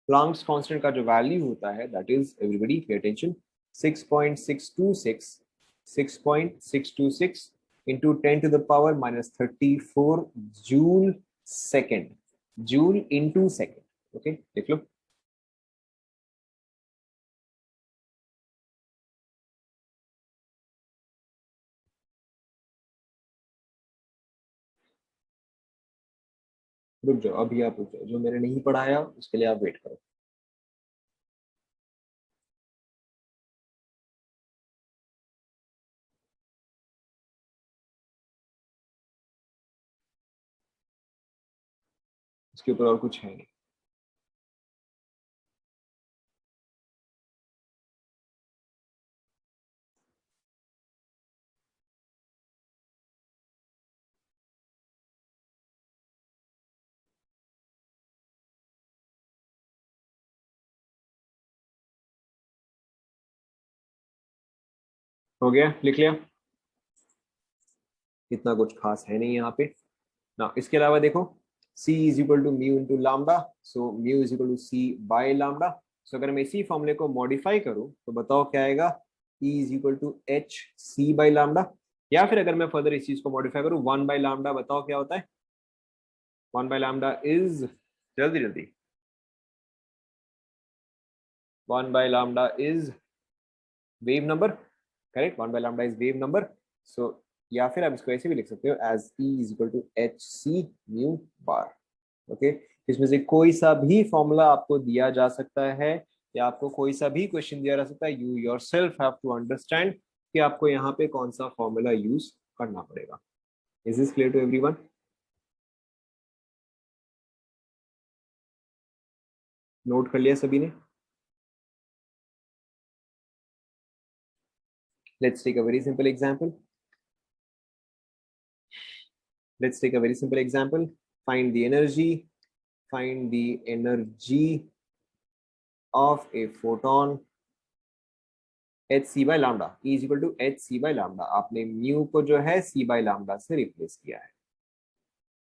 Planck's constant का जो वैल्यू होता है that is, everybody pay attention, 6.626 into 10 to the power minus 34 joule second. Joule into second. Okay, देख लो. रुक जाओ, अभी आप रुक जाओ. जो मैंने नहीं पढ़ाया उसके लिए आप वेट करो. इसके ऊपर और कुछ है नहीं. हो गया, लिख लिया. इतना कुछ खास है नहीं यहाँ पे ना. इसके अलावा देखो, c is equal to mu into lambda. So mu is equal to c by lambda. So अगर मैं इसी फॉर्मूले को मॉडिफाई करूं तो बताओ क्या आएगा? E is equal to H C by lambda. या फिर अगर मैं फर्दर इस चीज को मॉडिफाई करूं 1 बाई लामडा, बताओ क्या होता है? 1 बाई लामडा इज, जल्दी जल्दी, 1 by lambda is wave number. Correct, 1 by lambda is wave number. So या फिर आप इसको ऐसे भी लिख सकते हो as E is equal to H C mu bar. Okay, इसमें से कोई सा भी फॉर्मूला आपको दिया जा सकता है या आपको कोई सा भी क्वेश्चन दिया जा सकता है. You yourself have to understand कि आपको यहाँ पे कौन सा फॉर्मूला यूज करना पड़ेगा. Is this clear to everyone? Note कर लिया सभी ने? Let's take a very simple example. Let's take a very simple example. Find the energy of a photon hc by lambda. E is equal to hc by lambda. आपने mu को जो है c by lambda से replace किया है.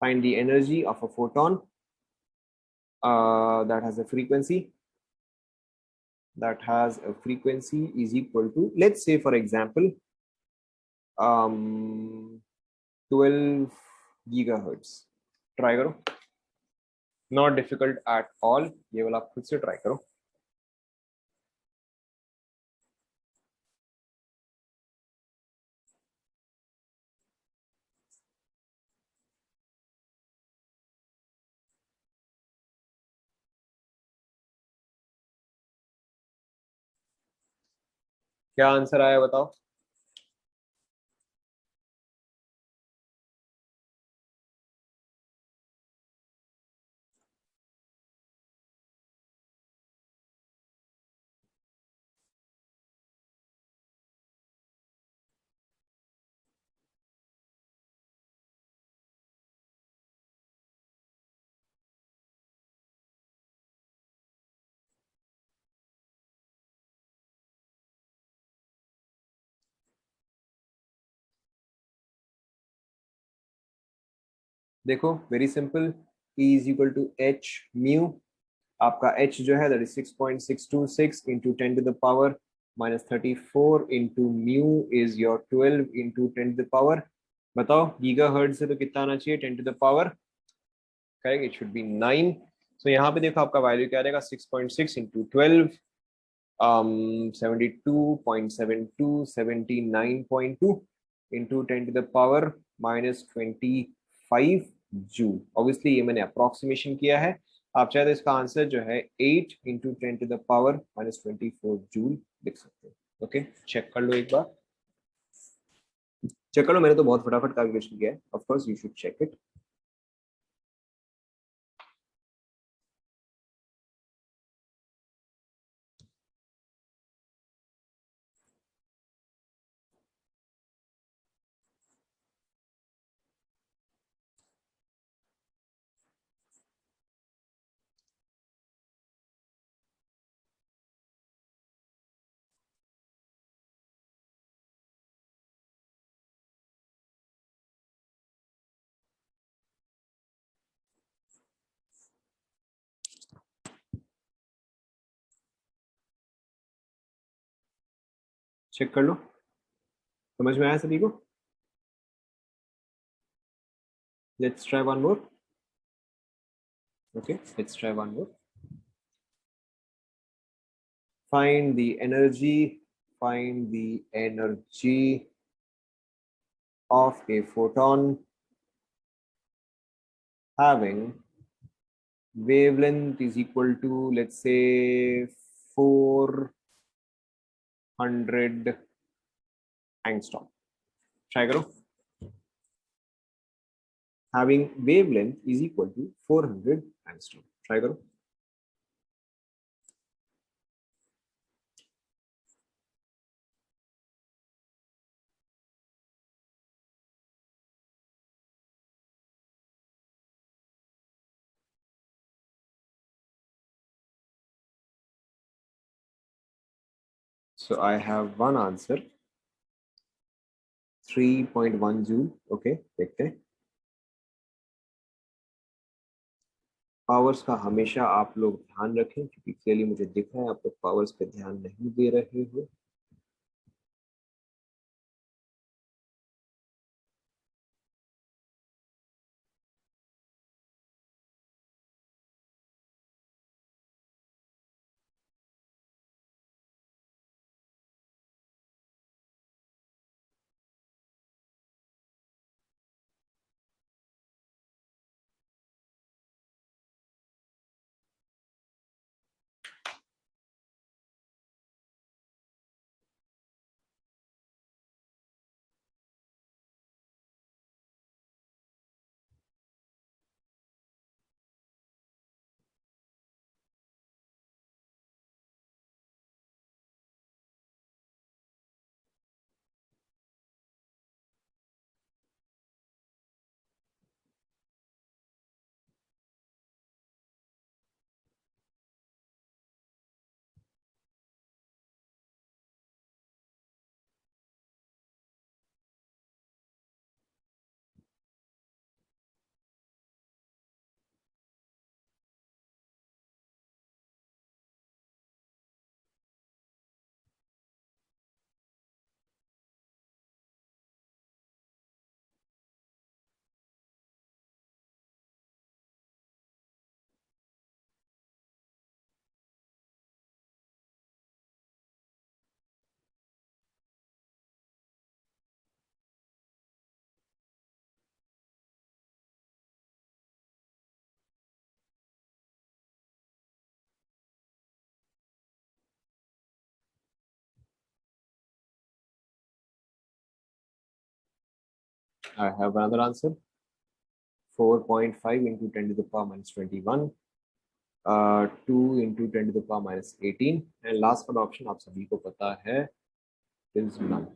Find the energy of a photon that has a frequency is equal to, let's say for example 12 gigahertz. Try करो, not difficult at all. ये वाला आप खुद से ट्राई करो. क्या आंसर आया बताओ? देखो, very simple. E is equal to H mu. आपका H जो है that is 6.626 into 10 to the power minus 34 into mu is your 12 into 10 to the power. बताओ गीगा हर्ट्ज से तो कितना आना चाहिए? 10 to the power correct, it should be 9। So यहाँ पे देखो आपका वैल्यू क्या रहेगा, 6.6 into 12, 72.72, 79.2 into 10 to the power -25 joule. Obviously ये मैंने अप्रोक्सीमेशन किया है, आप चाहे तो इसका आंसर जो है 8 into 10 to the power -24 joule लिख सकते हैं। ओके, चेक कर लो एक बार, चेक कर लो, मैंने तो बहुत फटाफट कैलकुलेशन किया है, of course you should check it. Check कर लो, समझ में आया सभी को? Let's try one more. Okay, let's try one more. Find the energy, find the energy of a photon having wavelength is equal to, let's say, 400 angstrom. Try करो। Having wavelength is equal to 400 angstrom. Try करो। So I have one answer, 3.1 joule. Okay, देखते हैं। Powers का हमेशा आप लोग ध्यान रखें, क्योंकि क्लियरली मुझे दिख रहा है आप लोग पावर्स पे ध्यान नहीं दे रहे हो। I have another answer, 4.5 into 10 to the power -21, 2 into 10 to the power -18, and last वाला ऑप्शन आप सभी को पता है, is none।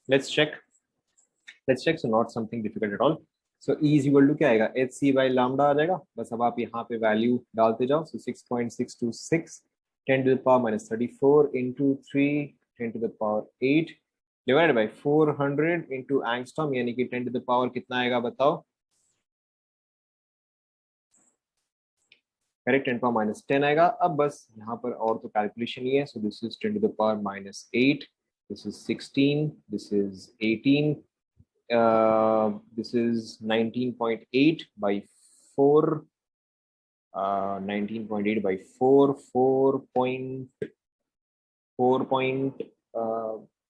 Let's check, so not something difficult at all. So E is equal to क्या आएगा, एच सी बाई लैम्डा आ जाएगा। बस अब आप यहाँ पे वैल्यू डालते जाओ। So 6.626 10 to the power minus 34 into 3 10 to the power 8 divided by 400 into angstrom, यानी कि 10 to the power कितना आएगा बताओ। करेक्ट, 10 पावर माइनस 10 आएगा। अब बस यहाँ पर और तो कैलकुलेशन ही है। So this is 10 to the power minus 8, this is 16, this is 18, this is 19.8 by 4, 19.8 by 4, 4 point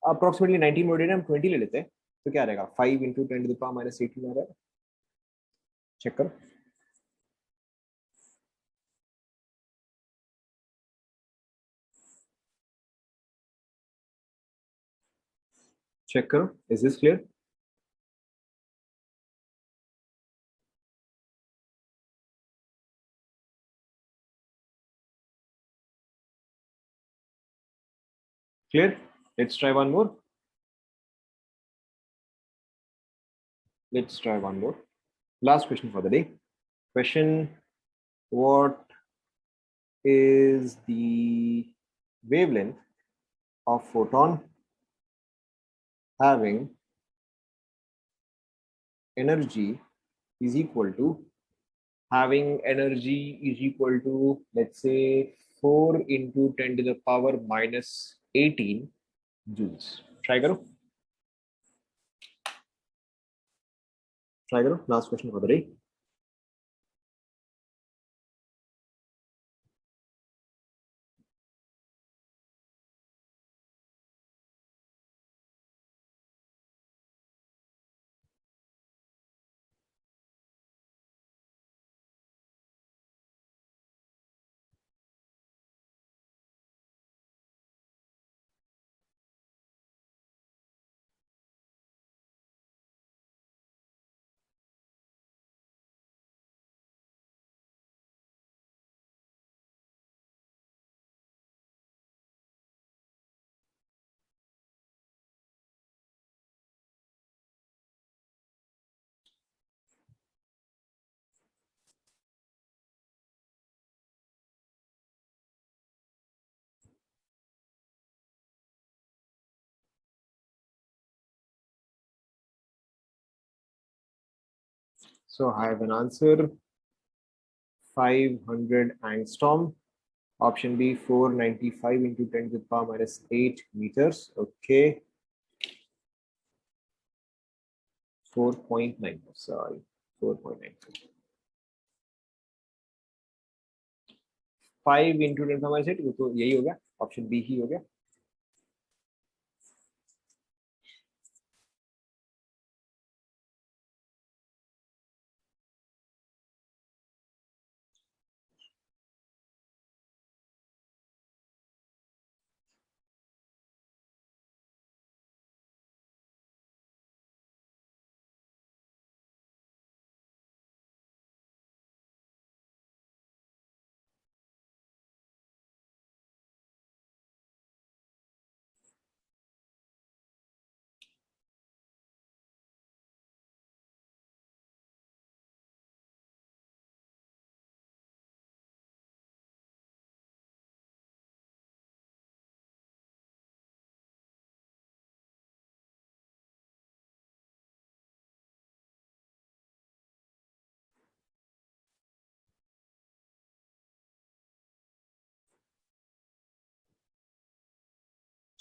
approximately 19.8, हम 20 ले लेते हैं तो क्या रहेगा, 5 into 10 to the power minus 18 आ रहेगा। चेक करो, चेक करो, is this clear? Clear? Let's try one more. Let's try one more. Last question for the day. Question: what is the wavelength of photon having energy is equal to let's say 4 into 10 to the power minus 18 joules. Try karo. Last question for the day. So I have an answer: 500 angstrom. Option B, 495 into 10 to the power minus 8 meters. Okay. 4.9. Sorry, 4.9. 5 into 10 to the power minus 8, वो तो यही हो गया, option B ही हो गया।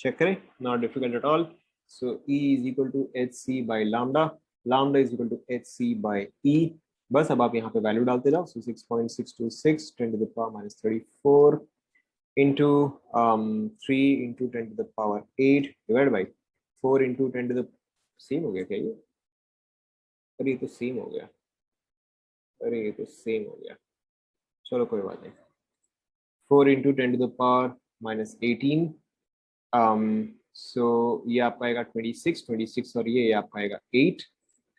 Check करें, not difficult at all. So E is equal to hc by lambda. Lambda is equal to hc by E. बस अब आप यहाँ पे वैल्यू डालते जाओ। So 6.626 10 to the power minus 34 into 3 into 10 to the power 8 divided by 4 into 10 to the, same हो गया क्या ये? अरे ये तो सेम हो गया, अरे ये तो सेम हो गया, चलो कोई बात नहीं। 4 into 10 to the power minus 18, सो ये आपका आएगा 26 और ये आपका आएगा 8।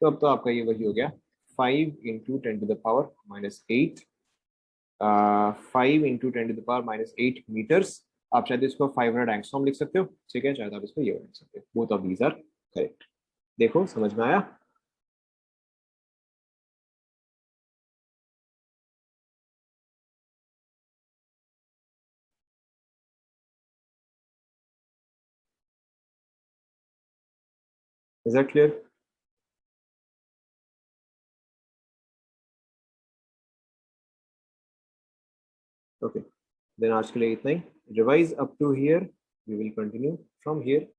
तो अब तो आपका ये वही हो गया 5 into 10 to the power minus 8, 5 into 10 to the power minus 8 meters। आप चाहे तो इसको 500 एंगस्ट्रॉम लिख सकते हो, ठीक है, चाहे तो आप इसको ये लिख सकते हो। Both of these are correct. देखो समझ में आया? Is that clear? Okay, then आज के लिए इतना ही। Revise up to here, we will continue from here.